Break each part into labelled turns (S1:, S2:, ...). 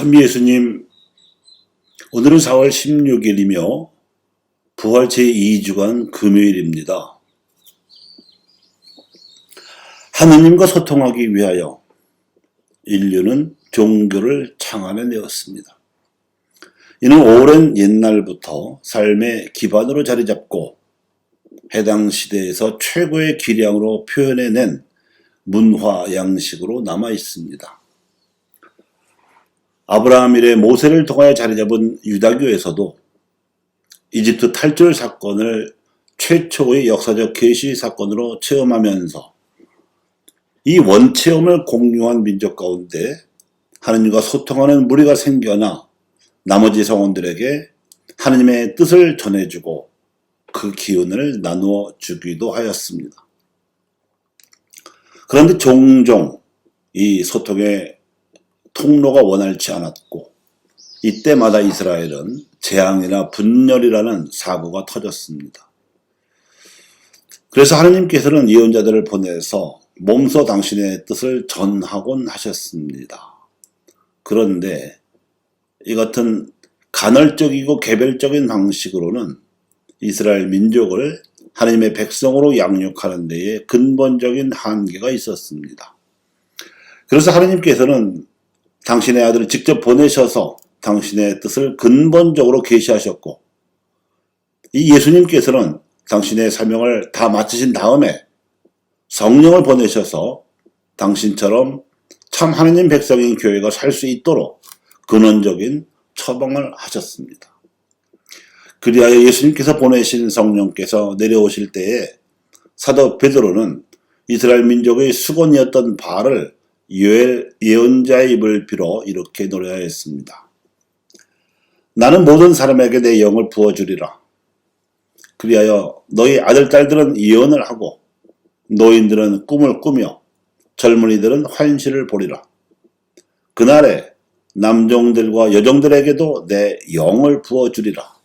S1: 참 예수님, 오늘은 4월 16일이며 부활 제2주간 금요일입니다. 하느님과 소통하기 위하여 인류는 종교를 창안해내었습니다. 이는 오랜 옛날부터 삶의 기반으로 자리잡고 해당 시대에서 최고의 기량으로 표현해낸 문화 양식으로 남아 있습니다. 아브라함 이래 모세를 통하여 자리잡은 유다교에서도 이집트 탈출 사건을 최초의 역사적 계시 사건으로 체험하면서 이 원체험을 공유한 민족 가운데 하느님과 소통하는 무리가 생겨나 나머지 성원들에게 하느님의 뜻을 전해주고 그 기운을 나누어 주기도 하였습니다. 그런데 종종 이 소통의 통로가 원활치 않았고 이때마다 이스라엘은 재앙이나 분열이라는 사고가 터졌습니다. 그래서 하느님께서는 예언자들을 보내서 몸소 당신의 뜻을 전하곤 하셨습니다. 그런데 이 같은 간헐적이고 개별적인 방식으로는 이스라엘 민족을 하느님의 백성으로 양육하는 데에 근본적인 한계가 있었습니다. 그래서 하느님께서는 당신의 아들을 직접 보내셔서 당신의 뜻을 근본적으로 계시하셨고, 이 예수님께서는 당신의 사명을 다 마치신 다음에 성령을 보내셔서 당신처럼 참 하느님 백성인 교회가 살 수 있도록 근원적인 처방을 하셨습니다. 그리하여 예수님께서 보내신 성령께서 내려오실 때에 사도 베드로는 이스라엘 민족의 수건이었던 바알을 요엘 예언자의 입을 빌어 이렇게 노래하였습니다. 나는 모든 사람에게 내 영을 부어주리라. 그리하여 너희 아들 딸들은 예언을 하고 노인들은 꿈을 꾸며 젊은이들은 환시를 보리라. 그날에 남종들과 여종들에게도 내 영을 부어주리라.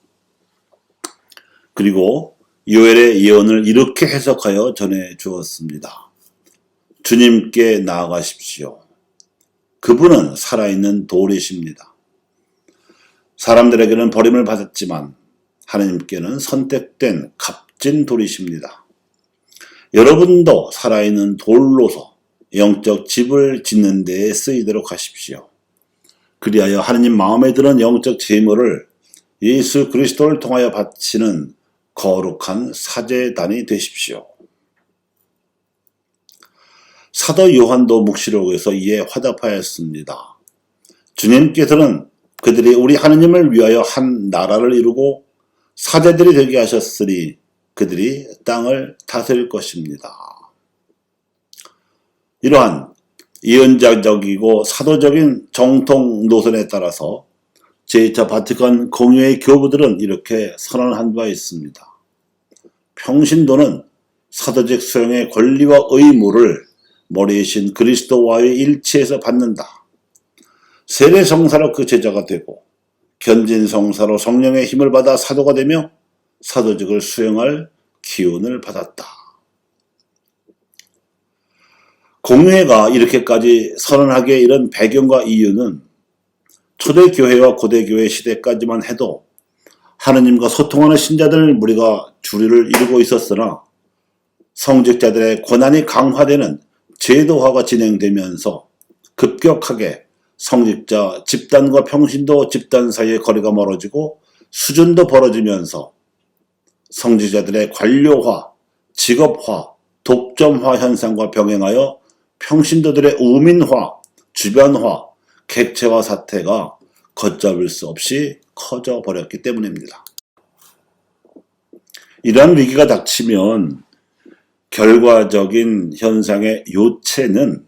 S1: 그리고 요엘의 예언을 이렇게 해석하여 전해 주었습니다. 주님께 나아가십시오. 그분은 살아있는 돌이십니다. 사람들에게는 버림을 받았지만 하나님께는 선택된 값진 돌이십니다. 여러분도 살아있는 돌로서 영적 집을 짓는 데에 쓰이도록 하십시오. 그리하여 하느님 마음에 드는 영적 제물을 예수 그리스도를 통하여 바치는 거룩한 사제단이 되십시오. 사도 요한도 묵시록에서 이에 화답하였습니다. 주님께서는 그들이 우리 하느님을 위하여 한 나라를 이루고 사제들이 되게 하셨으니 그들이 땅을 다스릴 것입니다. 이러한 예언자적이고 사도적인 정통 노선에 따라서 제2차 바티칸 공회의 교부들은 이렇게 선언한 바 있습니다. 평신도는 사도적 수용의 권리와 의무를 머리이신 그리스도와의 일치에서 받는다. 세례 성사로 그 제자가 되고 견진 성사로 성령의 힘을 받아 사도가 되며 사도직을 수행할 기운을 받았다. 공회가 이렇게까지 선언하게 이른 배경과 이유는 초대교회와 고대교회 시대까지만 해도 하느님과 소통하는 신자들 무리가 주류를 이루고 있었으나 성직자들의 권한이 강화되는 제도화가 진행되면서 급격하게 성직자 집단과 평신도 집단 사이의 거리가 멀어지고 수준도 벌어지면서 성직자들의 관료화, 직업화, 독점화 현상과 병행하여 평신도들의 우민화, 주변화, 객체화 사태가 걷잡을 수 없이 커져 버렸기 때문입니다. 이러한 위기가 닥치면 결과적인 현상의 요체는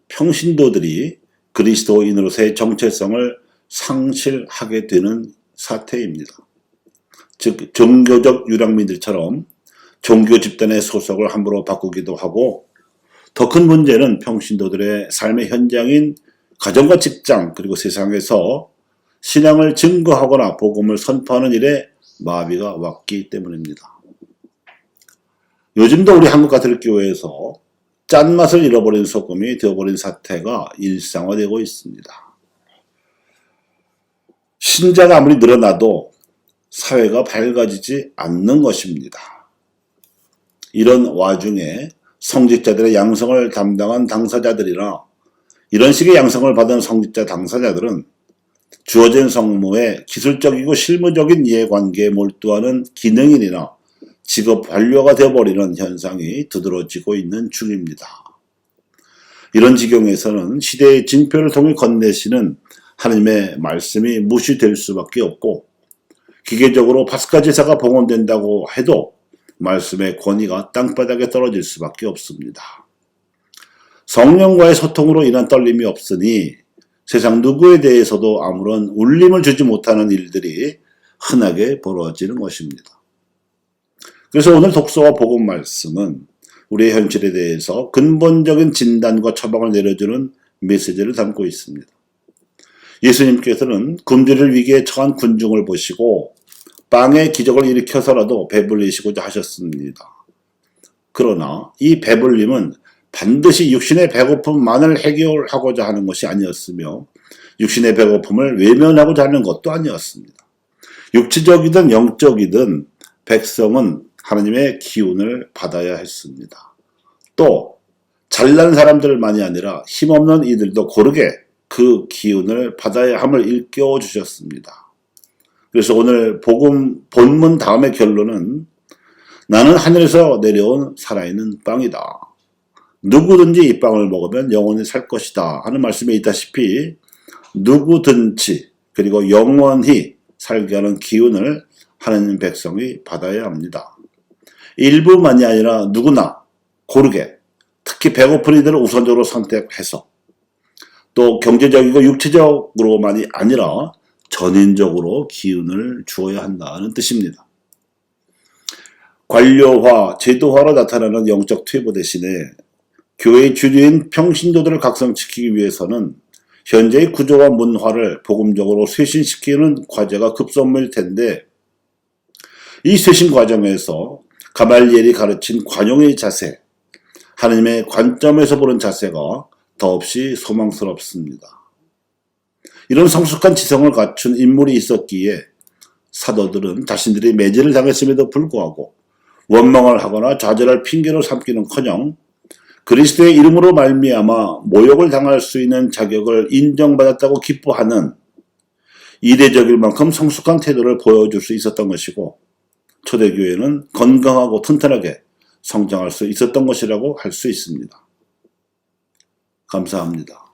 S1: 평신도들이 그리스도인으로서의 정체성을 상실하게 되는 사태입니다. 즉 종교적 유랑민들처럼 종교 집단의 소속을 함부로 바꾸기도 하고, 더 큰 문제는 평신도들의 삶의 현장인 가정과 직장 그리고 세상에서 신앙을 증거하거나 복음을 선포하는 일에 마비가 왔기 때문입니다. 요즘도 우리 한국 가톨릭교회에서 짠맛을 잃어버린 소금이 되어버린 사태가 일상화되고 있습니다. 신자가 아무리 늘어나도 사회가 밝아지지 않는 것입니다. 이런 와중에 성직자들의 양성을 담당한 당사자들이나 이런 식의 양성을 받은 성직자 당사자들은 주어진 성무에 기술적이고 실무적인 이해관계에 몰두하는 기능인이나 직업 관료가 되어버리는 현상이 두드러지고 있는 중입니다. 이런 지경에서는 시대의 징표를 통해 건네시는 하나님의 말씀이 무시될 수밖에 없고, 기계적으로 파스카 제사가 봉헌된다고 해도 말씀의 권위가 땅바닥에 떨어질 수밖에 없습니다. 성령과의 소통으로 인한 떨림이 없으니 세상 누구에 대해서도 아무런 울림을 주지 못하는 일들이 흔하게 벌어지는 것입니다. 그래서 오늘 독서와 복음 말씀은 우리의 현실에 대해서 근본적인 진단과 처방을 내려주는 메시지를 담고 있습니다. 예수님께서는 굶주릴 위기에 처한 군중을 보시고 빵의 기적을 일으켜서라도 배불리시고자 하셨습니다. 그러나 이 배불림은 반드시 육신의 배고픔만을 해결하고자 하는 것이 아니었으며 육신의 배고픔을 외면하고자 하는 것도 아니었습니다. 육체적이든 영적이든 백성은 하나님의 기운을 받아야 했습니다. 또 잘난 사람들만이 아니라 힘없는 이들도 고르게 그 기운을 받아야 함을 일깨워 주셨습니다. 그래서 오늘 복음 본문 다음의 결론은 나는 하늘에서 내려온 살아있는 빵이다. 누구든지 이 빵을 먹으면 영원히 살 것이다 하는 말씀에 있다시피 누구든지 그리고 영원히 살게 하는 기운을 하나님 백성이 받아야 합니다. 일부만이 아니라 누구나 고르게 특히 배고픈 이들을 우선적으로 선택해서 또 경제적이고 육체적으로만이 아니라 전인적으로 기운을 주어야 한다는 뜻입니다. 관료화, 제도화로 나타나는 영적 퇴보 대신에 교회의 주류인 평신도들을 각성시키기 위해서는 현재의 구조와 문화를 복음적으로 쇄신시키는 과제가 급선무일 텐데 이 쇄신 과정에서 가말리엘이 가르친 관용의 자세, 하나님의 관점에서 보는 자세가 더없이 소망스럽습니다. 이런 성숙한 지성을 갖춘 인물이 있었기에 사도들은 자신들이 매질을 당했음에도 불구하고 원망을 하거나 좌절할 핑계로 삼기는커녕 그리스도의 이름으로 말미암아 모욕을 당할 수 있는 자격을 인정받았다고 기뻐하는 이례적일 만큼 성숙한 태도를 보여줄 수 있었던 것이고 초대교회는 건강하고 튼튼하게 성장할 수 있었던 것이라고 할 수 있습니다. 감사합니다.